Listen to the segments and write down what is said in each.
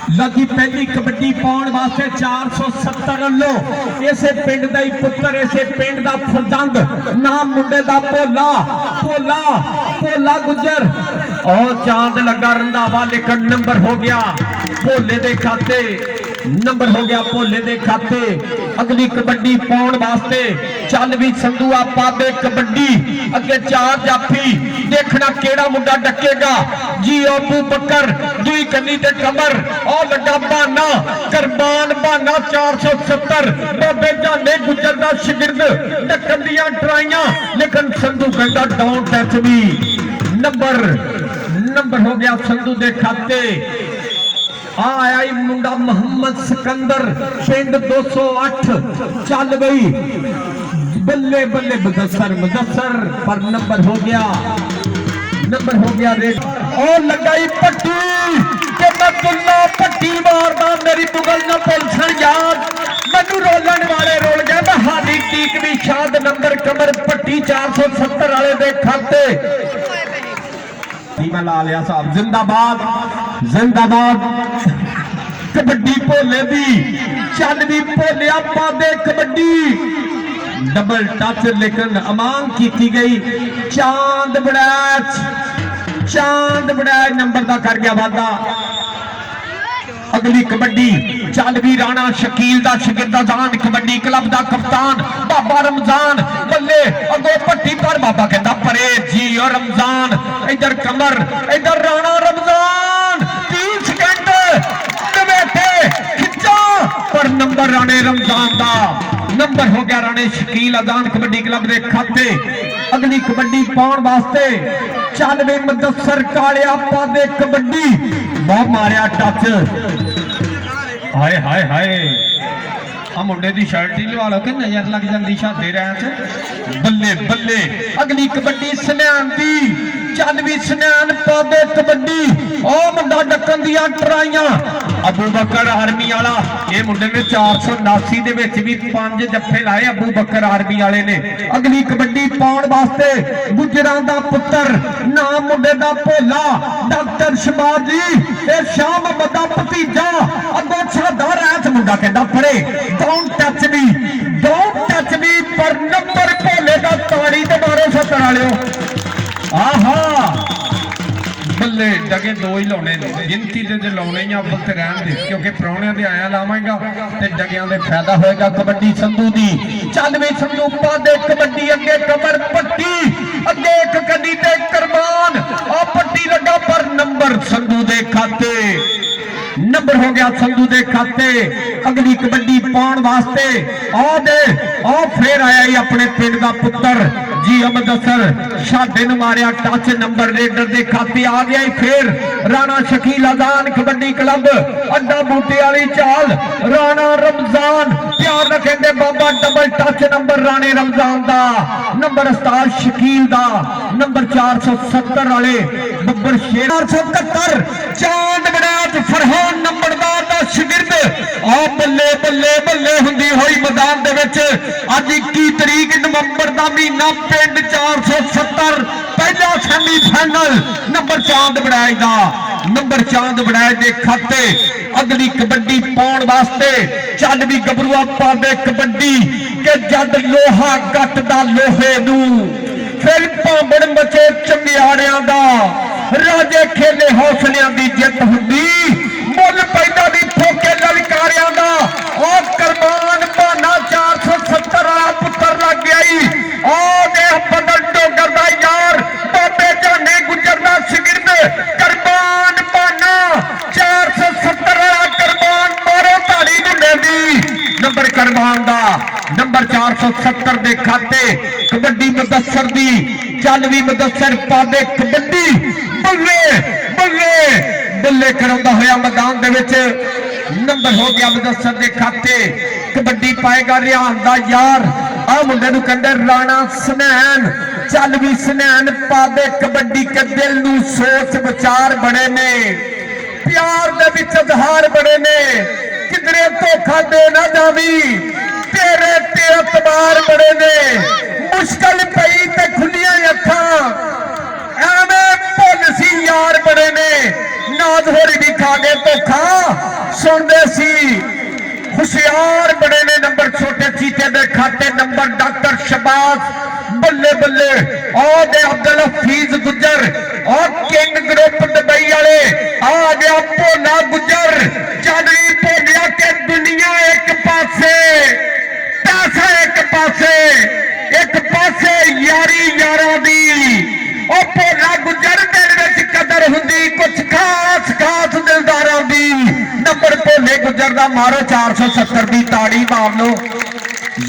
लगी पहली कबड्डी पाउण वास्ते 470 लो इसे पिंड दा ही पुत्र इसे पिंड दा फरदंद नाम मुंडे दा भोला भोला भोला गुजर और चांद लगा रंधावा लेकिन नंबर हो गया भोले दे खाते नंबर हो गया भोले दे खाते। अगली कबड्डी पाउण वास्ते चल भी संधू आपा दे कबड्डी अगे 4 जाफी देखना केड़ा मुंडा डकेगा जी अबू बकर दुई कन्नी ते कमर और लगा बहाना कुरबान बहाना 470 बाबे जाने गुजर दा शिगिरद डकन दियां ट्राइयां लेकिन संधू कहता डोंट टच मी। नंबर हो गया संधू दे खाते। आया मुंडा मोहम्मद सिकंदर पिंड 208 चल गई बल्ले बल्ले मुदस्सर पर नंबर हो गया रेड और लगाई पट्टी के मैं दुल्ला पट्टी मारदा मेरी मुगल न पुलसन याद मैनू रोलन वाले रोल गए मैं हादी टीक भी शाद नंबर कमर पट्टी 470 वाले दे खाते ला लिया साहब जिंदाबाद कबड्डी भोले दी चल भी भोले आपा दे कबड्डी डबल टच लेकिन अमांग की गई चांद बड़ैच नंबर का कर गया वादा। अगली कबड्डी चल भी राणा शकील दा शिगिरदान कबड्डी क्लब दा कप्तान बाबा रमजान बल्ले अगो पट्टी पर बाबा कहता परे जी और रमजान इधर कमर इधर राणा रमजान 30 सेकंड बैठे खिंचा पर नंबर राणे रमजान दा नंबर हो गया राणे शकील अजान कबड्डी क्लब दे खाते। अगली कबड्डी पाउण वास्ते चल वे मुदस्सर काले आपा दे कबड्डी बहुत मारिया टच हाय हाय हाय आ मुंडे दी शर्ट ही लवा लो कि नजर लग जाती शादे रैंच बल्ले बल्ले। अगली कबड्डी सनैन दी चल भी सनैन पा दे कबड्डी ओ मुंडा डकन दियां ट्राइयां अबू बकर आर्मी वाला ये मुंडे ने 479 दे विच भी 5 जफ्फे लाए अबू बकर आर्मी वाले ने। अगली कबड्डी पाउण वास्ते गुजरां दा पुत्र नाम मुंडे दा भोला डॉक्टर शबाज जी ए शाह मोहम्मद दा भतीजा अगो छादा रैंच मुंडा कहंदा परे डोंट टच मी पर नंबर भोले दा ताड़ी ते मारो 70 वालिओ आहा बल्ले डगे 2 ही लाने गिनती दे लाने ही अव्वल ते रहन दे क्योंकि प्राणियां दे आया लावांगा ते डगियां दे फायदा होएगा। कबड्डी संधू दी चल वे संधू पा दे कबड्डी अगे कमर पट्टी अगे एक कड्डी ते कुरबान आ पट्टी लगा पर नंबर संधू दे खाते नंबर हो गया संधू दे खाते। अगली कबड्डी पाउण वास्ते आ फिर आया ही अपने पिंड दा पुत्र जी मुदस्सर शादे नूं मारिया टच नंबर रेडर दे खाते आ गया ही फिर राणा शकील अजान कबड्डी क्लब अड्डा बूटे वाली चाल राणा रमजान प्यार रखेंगे बाबा double touch number Rane Ramzan दा नंबर उस्ताद शकील दा नंबर 470 वाले बब्बर शेर 471 चांद बड़ैच फरहान नंबरदार दा शिगिरद आ बल्ले बल्ले बल्ले हुंदी होई मैदान दे विच अज 21 तरीक नवंबर दा महीना पिंड 470 पहला सेमीफाइनल नंबर चांद बड़ैच दे खाते। अगली कबड्डी पाउण वास्ते चल भी गबरू आपा दे कबड्डी के जद लोहा गट दा लोहे नूं फिर भांबड़ मचे चंगियाड़ियां दा राजे खेले हौसलियां दी जित हुंदी मुल पैदा दी ठोके ललकारियां दा और कुरबान बहाना 470 वाला पुत्र लग गया ओ दे बदल डोगर दा यार बाबे जाने गुजर दा शिगिरद कुरबान बहाना 470 वाला कुरबान मारो ताड़ी ढूंढे दी नंबर कुरबान दा नंबर 470 दे खाते। कबड्डी मुदस्सर दी चल भी मुदस्सर पा दे कबड्डी बल्ले बल्ले बल्ले करांदा होया मैदान दे विच नंबर हो गया मुदस्सर दे खाते। कबड्डी पाएगा रिहान दा यार आ मुंडे नूं कहंदे राणा सनैन चल भी सनैन पा दे कबड्डी के दिल नूं सोच विचार बड़े ने प्यार दे विच इजहार बड़े ने किधरे धोखा दे ना जावी तेरे ते अतबार बड़े ने मुश्किल पई ते खुलियां अखां ਐਵੇਂ ਭੁੱਲ ਸੀ ਯਾਰ ਬੜੇ ਨੇ नाज होरी भी खा गए धोखा सुनते सी हुशियार बड़े ने नंबर छोटे चीते दे खाते नंबर डॉक्टर शबाज बल्ले बल्ले और अब्दुल हफीज गुजर और किंग ग्रुप दुबई वाले आ गया भोला गुजर चौधरी भोलिया के दुनिया एक पासे पैसा एक पासे यारी यारा दी और भोला गुजर दिल विच कदर हुंदी कुछ खास खास दिलदारां दी नंबर भोले गुजर दा मारो 470 दी ताड़ी मार लो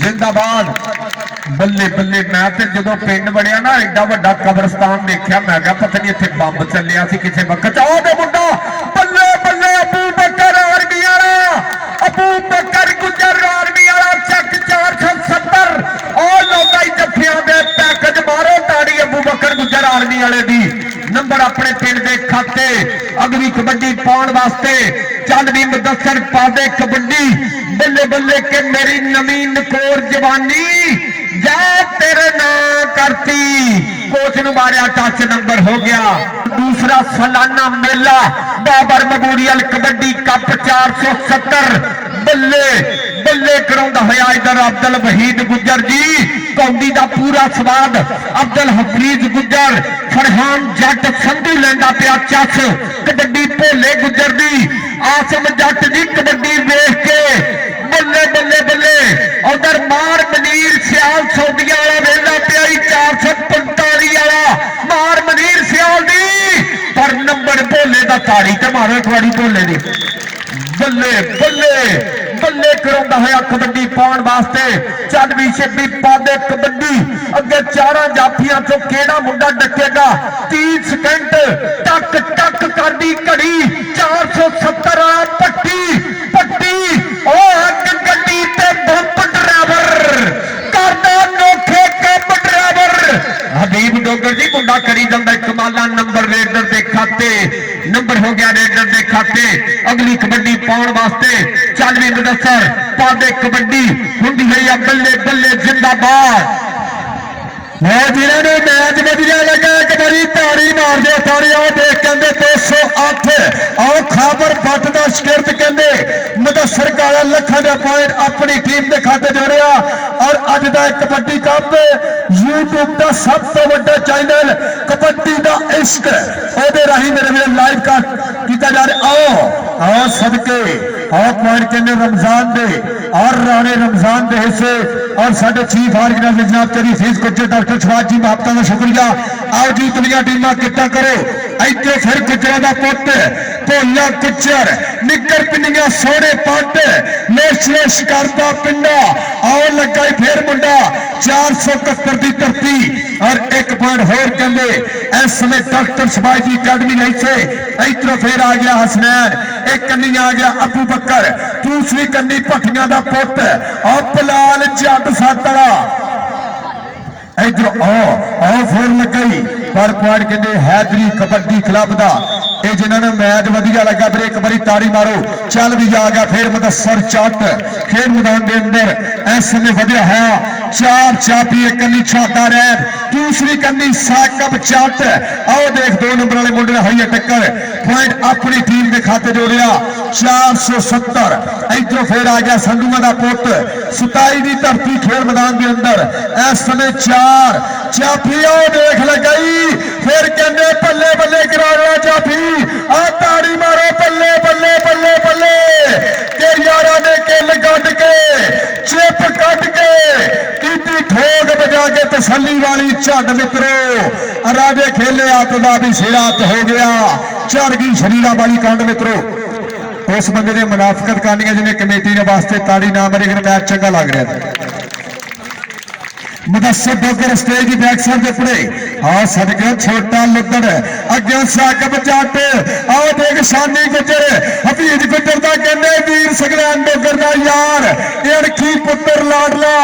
जिंदाबाद बल्ले बल्ले मैं तो जो पिंड बड़िया ना एडा वड्डा कब्रस्तान देखा मैं क्या पता नहीं इत्थे बंब चलिया सी किसी वक्त मुंडा बल्ले बल्ले अबू बकर आर्मी वाला अबू बकर गुजर आर्मी वाला चक 470 और लोगाई जफियां दे पैकेज मारो ताड़ी अबू बकर गुजर आर्मी वाले दी नंबर अपने पिंड दे खाते अगली कबड्डी पाउण वास्ते चल भी मुदस्सर पा दे कबड्डी बल्ले बल्ले के मेरी नवी नकोर जवानी जा तेरे नाम करती कोच नु मारिया टच नंबर हो गया दूसरा सालाना मेला बाबर मेमोरियल कबड्डी कप 470 बल्ले बल्ले कराउंदा होया इधर अब्दुल वहीद गुजर जी कौंडी दा पूरा स्वाद अब्दुल हफीज गुजर फरहान जट संधू लेंदा पिया चस कबड्डी भोले गुजर दी आसम जट जी कबड्डी वेख के बल्ले बल्ले बल्ले उधर मार मनीर सियाल सौदिया वाला वेंदा पिया 445 वाला मार मनीर सियाल दी पर नंबर भोले दा ताड़ी ते मारो एक बारी भोले दी बल्ले बल्ले बल्ले कराउंदा होया कबड्डी पाउण वास्ते चल भी छेती पादे कबड्डी अगे चारां जाफियां चों केड़ा मुंडा डकेगा 30 सेकंड टक टक करदी घड़ी 470 वाला पट्टी पट्टी ओ अग गड्डी ते बंप ड्राइवर करदा नोखे कम ड्राइवर हबीब डोगर जी मुंडा करी जांदा कमाला नंबर रेडर दे खाते नंबर हो गया रेडर दे खाते अगली कबड्डी पाउण वास्ते चल भी मुदस्सर पादे कबड्डी हुंदी है या बल्ले बल्ले जिंदाबाद जिन्होंने मैच वधिया लगा एक बारी ताड़ी मार दे ताड़ी आओ देख कहते 208 आओ खाबर भट्ट का शिकरत कहते मुदस्सर काला लखा का पॉइंट अपनी टीम के खाते जोड़िया और अज का कबड्डी कप यूट्यूब का सब तो बड़ा चैनल कबड्डी का इश्क ओदे राही मेरे मेरे लाइव का किया जा रहा आओ आओ सदके आओ पॉइंट कहने रमजान दे और राणे रमजान के हिस्से और साडे चीफ ऑर्गेनाइजर जनाब तेरी फीस गुजर डॉक्टर शबाज जी मापता का शुक्रिया आओ जी दुनिया टीमां किट्ठा करो इतने फिर गुजरा का पुत भोला गुजर निकर पिंडियां सोने पट लेशले शिकारता पिंडा आओ लगा फिर मुंडा 471 की धरती और एक पॉइंट होर कहते इस समय डॉक्टर शबाज जी अकेडमी नहीं से इधरों फिर आ गया हसनैन एक कन्नी आ गया अबू बकर दूसरी कन्नी भट्टियां का पुत और बलाल जट सातड़ा इधर आओ फिर लगी पर पॉइंट कहते हैदरी कबड्डी क्लब का ये जिन्होंने मैच वधिया लगा फिर एक बारी ताड़ी मारो चल भी आ गया फिर मुदस्सर चट खेल मैदान के अंदर इस समय वधिया है 4 चापी एक कन्नी छाता रैन दूसरी कन्नी साकब चट आओ देख 2 नंबर वाले मुंडे ने हई टक्कर पॉइंट अपनी टीम के खाते जोड़िया 470 इधरों फिर आ गया संधुआ का पुत 27 की धरती खेल मैदान के अंदर इस समय 4 चापी आओ देख लगाई फिर कहते बल्ले बल्ले करा रहा चापी आ ताड़ी मारो बल्ले बल्ले बल्ले बल्ले के यारा ने किल कट के चिप कट के की ठोक बजा के तसल्ली वाली झंड मित्रों राजे खेले आतदा भी सिरात हो गया चढ़ गई शरीरा वाली कांड मित्रों उस बंदे ने मुनाफिकत करनी है जिन्हें कमेटी ने वास्ते ताड़ी ना मारी मैच चंगा लग रहा था मुदस्सर डोगर स्टेज की बैक साइड के पड़े आ सदके छोटा लुदड़ अगे साकब जट आओ देख शानी गुजर हफीज गुजर का कहने वीर सगलैन डोगर का यार अड़खी पुत्र लाडला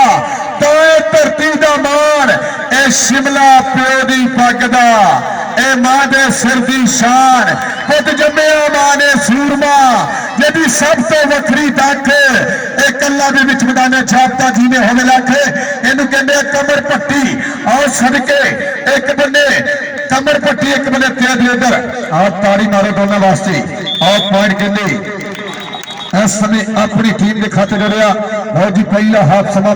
तो धरती का मान ए शिमला प्यो की पग का ए मां दे सिर की शान पुत जम्मिया मां ने सूरमा यदि सब तो वखरी दख एक कला भी विच मैदान छापता जी ने होवे लख इनू कहते कमर पट्टी और सदके एक बने कमर कमर पट्टी एक बने तेज लीडर और ताड़ी मारो दोनों वास्ते और पॉइंट कहते इस समय अपनी टीम के खाते जड़िया लो जी पहला हाफ समा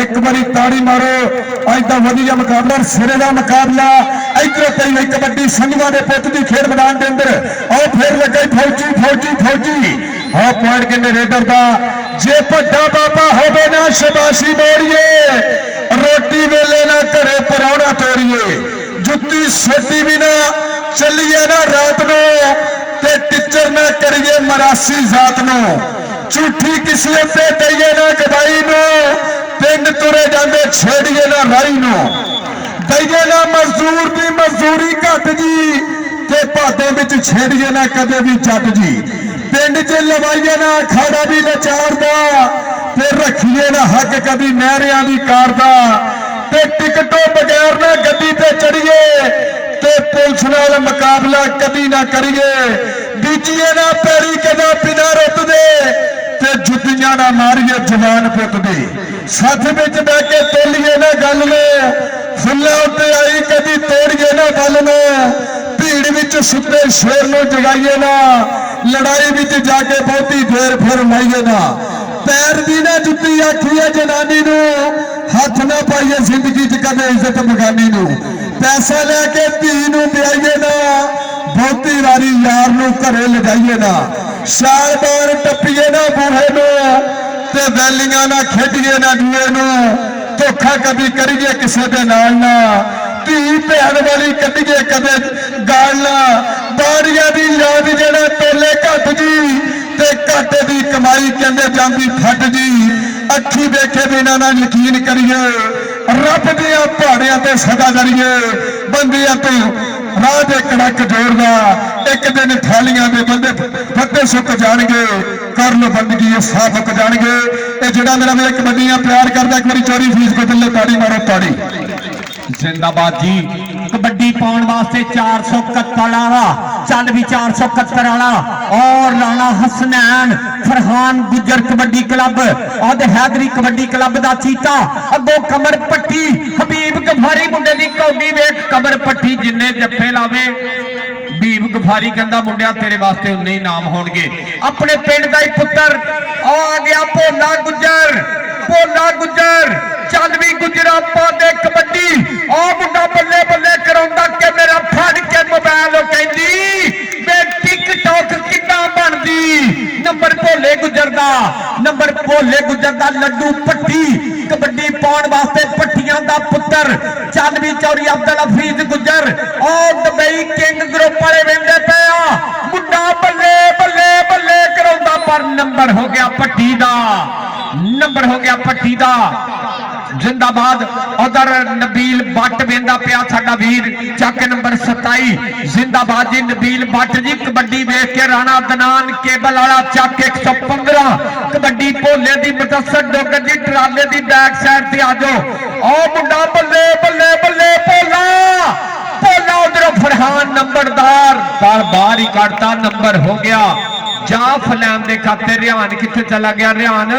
एक बारी ताड़ी मारो अज का वधिया मुकाबला सिरे का मुकाबला इधर पहले कबड्डी संघवा के पुत की खेल मैदान के अंदर और फिर लगे फौजी फौजी फौजी हाँ पॉइंट कहते रेडर का जे बड़ा बाबा होवे ना शबाशी बोलिए रोटी वेले ना घरे परौना तोड़िए जुत्ती सोटी भी ना चलिए ना रात को ते टिचर ना करिए मरासी जात नो झूठी किसी से दईए ना गवाई नो पिंड तुरे जाते छेड़िए ना राई नो दईए ना मजदूर की मजदूरी घट जी ते भादे विच छेड़िए ना कदे भी जट जी पिंड च लवाइए ना अखाड़ा भी नचार दा ते रखिए ना हक कभी नहरियां दी कार दा ते टिकटों बगैर ना गड्डी ते चढ़िए ते पुलिस नाल मुकाबला कभी ना करिए बीजिए ना पैरी कदा बिना रुत दे ते जुत्तियां ना मारिए जवान पुत दे सथ विच बह के तोलिए ना गल में फुल्ला उत्ते आई कभी तोड़िए ना गल में भीड़ विच सुते शेर नूं जगाइए ना लड़ाई विच जाके बहुती देर फिर माइए ना पैर दी ना जुत्ती आखिए जनानी नूं हथ ना पाइए जिंदगी च कदे इज्जत बगानी नूं पैसा लैके धी नूं ब्याइए ना बहुती वारी यार नूं घरे लगाइए ना शाल बार टप्पीए ना बूहे नूं ते वैलियां ना खेडिए ना जुए नूं धोखा कभी करिए किसी दे नाल ना धी भैन वाली कटिए कदे गाल ना बाड़िया दी याद जेड़ा टोले घट जी ते घट दी कमाई कहंदे जांदी फट जी अखी देखे बिना ना यकीन करिए रब दिया पहाड़िया ते सदा करिए बंदिया तो राह दे कड़क जोड़दा एक दिन थालियां दे बंदे फत्ते सुक जाणगे कर लो बंदगी ये साफ मुक जाणगे ये जेड़ा मेरा मेरे कबड्डियां प्यार करदा एक बारी चोरी फीस को दिले ताड़ी मारो ताड़ी जिंदाबाद जी कबड्डी पाने वास्ते 471 वाला चल भी 471 वाला और राणा हसनैन फरहान गुजर कबड्डी क्लब और हैदरी कबड्डी क्लब का चीता अगो कमर पट्टी हबीब गफारी मुंडे की कौडी वेख कमर पट्टी जिन्ने जफे लावे हबीब गफारी कहंदा मुंडिया तेरे वास्ते उन्ने ही नाम होणगे अपने पिंड का ही पुत्र आ गया भोला गुजर चल भी गुजरा पादे कबड्डी आ मुंडा बल्ले बल्ले कराउंदा के मेरा फड़ के मोबाइल कहंदी मैं टिकटॉक किदां बनदी नंबर भोले गुजर दा लड्डू पट्टी कबड्डी पाउण वास्ते पट्टियां दा पुत्र चल भी चौरी अब्दुल हफीज गुजर और दुबई किंग ग्रुप वाले वेंदे पे मुंडा बल्ले बल्ले बल्ले कराउंदा पर नंबर हो गया पट्टी दा जिंदाबाद उधर नबील भट्ट वेंदा पिया साडा वीर चक नंबर 27 जिंदाबाद जी नबील भट्ट जी कबड्डी वेख के राणा अदनान केबल वाला चक 115 कबड्डी भोले दी मुदस्सर डोगर जी ट्राले दी बैक साइड ते आ जाओ ओ मुंडा बल्ले बल्ले बल्ले भोला उधरों फरहान नंबरदार बार ही काटता नंबर हो गया जा फलैन दे खाते रिहान किथे चला गया रिहान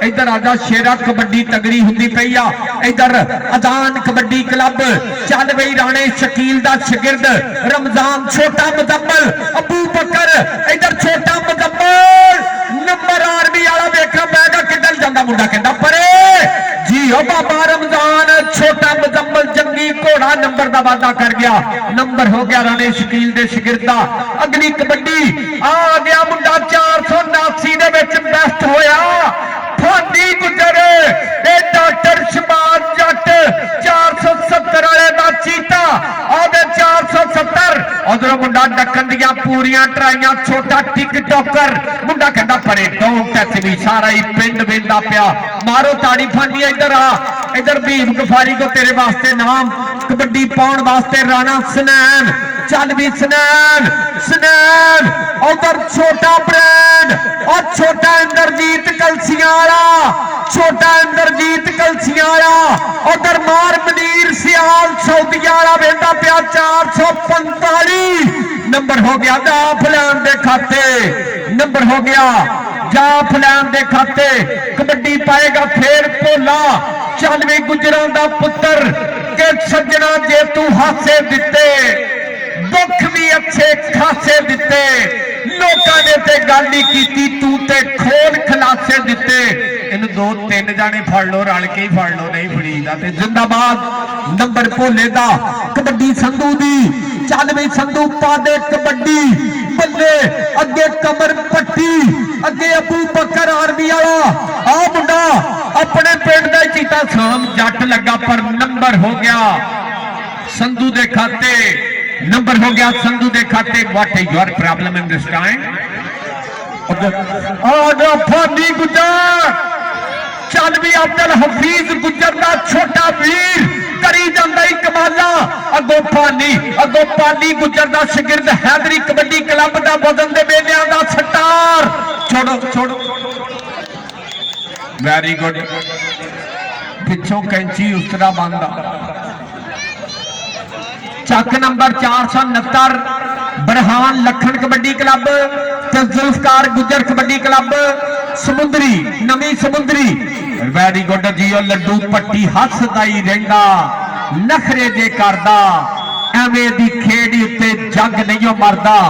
इधर आजा शेरा कबड्डी तगड़ी हुंदी पई आ इधर अजान कबड्डी क्लब चल बई राणे शकील दा शागिर्द रमजान छोटा मुजम्मल अबू बकर इधर छोटा मुजम्मल नंबर आर्मी वाला वेखा बैगा किधर जांदा मुंडा कहंदा परे जी ओ बाबा रमजान छोटा मुजम्मल जंगी घोड़ा नंबर दा वादा कर गया नंबर हो गया राणे शकील दे शागिर्द दा अगली कबड्डी आ गया मुंडा 479 दे विच बेस्ट होया फांदी गुजर ए डॉक्टर शबाज जट 470 वाले दा चीता आदे 470 उधर मुंडा डकन दियां पूरियां ट्राइयां छोटा टिकटॉकर मुंडा कहंदा परे डोंट टच मी सारा ही पिंड वेंदा पिया मारो ताड़ी फांदी इधर आ इधर भीम गफारी को तेरे वास्ते नाम कबड्डी पाउण वास्ते राणा सनैन चल भी सनैन उधर छोटा ब्रांड और छोटा इंद्रजीत कलसियां वाला उधर मार मनीर सियाल सऊदिया वाला वेंदा पिया 445 नंबर हो गया जाफलैन दे खाते नंबर हो गया जाफलैन दे खाते कबड्डी पाएगा फिर भोला 94 गुजरां दा पुत्र अगे सजना जे तू हासे दिते दुख भी अच्छे खासे दिते लोकां ने ते गल नहीं की तू ते खोल खलासे दिते इन दो तीन जाने फड़ लो रल के ही फड़ लो नहीं फड़ीदा ते जिंदाबाद नंबर भोले दा कबड्डी संधू दी चल भी संधू पा दे कबड्डी बल्ले अगे कमर पट्टी अगे अबू बकर आर्मी वाला आ मुंडा अपने पिंड दा चीता शाम जट लगा पर नंबर हो गया संधू दे खाते नंबर हो गया संधू दे खाते what is your problem in this time आजा फानी गुजर चल भी अब्दुल हफीज गुजर दा छोटा वीर करी जांदा ही कमाला अगो पानी गुजर दा शागिर्द हैदरी कबड्डी क्लब दा वजन दे मेलियां दा सटार छोड़ो वेरी गुड पिछों कैंची उसरा बंदा चक नंबर 469 बरहान लखन कबड्डी क्लब ते जुल्फकार गुजर कबड्डी क्लब समुद्री नवी समुद्री वेरी गुड जी लड्डू पट्टी हसदा ही रहिंदा नखरे जे करदा एवें दी खेड़ी उत्ते जग नहीं मरदा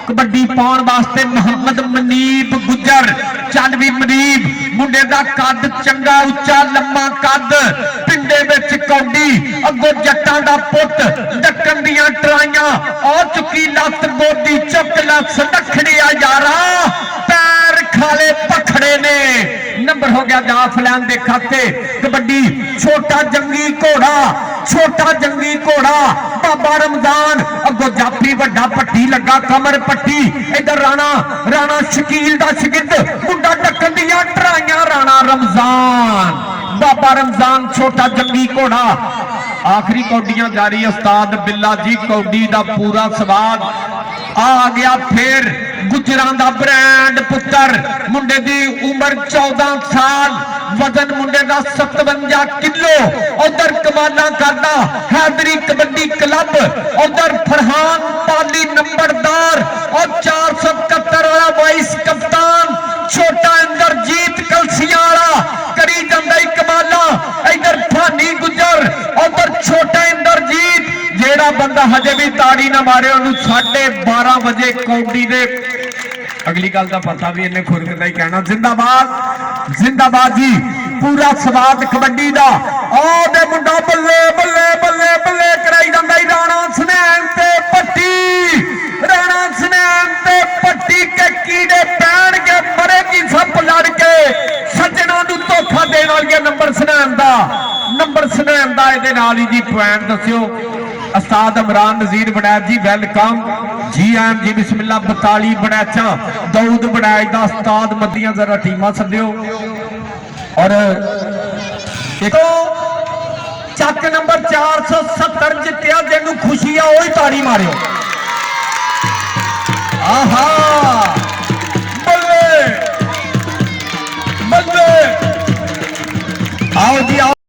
कबड्डी पाउण वास्ते मोहम्मद मनीब गुजर चल भी मनीब मुंडे दा कद चंगा उच्चा लम्मा कद पिंडे विच कौडी अगो जट्टां दा पुत डक्कन दियां ट्राइयां आ चुकी लत गोदी चुक लस नखड़िया यारा पैर खाले पखड़े ने नंबर हो गया दाफ लैन दे खाते कबड्डी छोटा जंगी घोड़ा बाबा रमजान अगो जाफी वड्डा पट्टी लगा कमर पट्टी इधर राणा शकील दा शागिर्द मुंडा डक्कन दियां ट्राइयां राणा रमजान बाबा रमजान छोटा जंगी घोड़ा आखिरी कौडियां जारी उस्ताद बिल्ला जी कौडी दा पूरा स्वाद आ गया फिर गुजरां दा ब्रांड पुत्र मुंडे दी उम्र 14 साल वजन मुंडे दा 57 किलो उधर कमाला करदा हैदरी कबड्डी क्लब उधर फरहान पाली नंबरदार और 471 वाला वाइस कप्तान छोटा इंद्रजीत कलसिया वाला करी जांदा कमाला इधर फानी गुजर उधर छोटा इंद्रजीत जेड़ा बंदा हजे भी ताड़ी ना मारे उन्होंने 12:30 बजे कौडी दे अगली गल का पता भी इन्हें खुरकदा ही कहना जिंदाबाद जी पूरा स्वाद कबड्डी दा दे मुंडा बल्ले बल्ले बल्ले बल्ले कराई जांदा राणा सनैन ते पट्टी के कीड़े पैणगे मरेगी सप लड़ के सज्जना नूं धोखा देण वाली नंबर सनैन दा इहदे नाल ही जी पॉइंट दस्सियो उस्ताद इमरान नजीर बनैत जी वेलकम जी एम जी बिस्मिल्लाह 42 बनैचा दाऊद बनैत दा उस्ताद मदियां जरा टीमां सद्दियो और तो चक नंबर 470 जित्तिया जिन्नू खुशी आ ओही ताड़ी मारियो आहा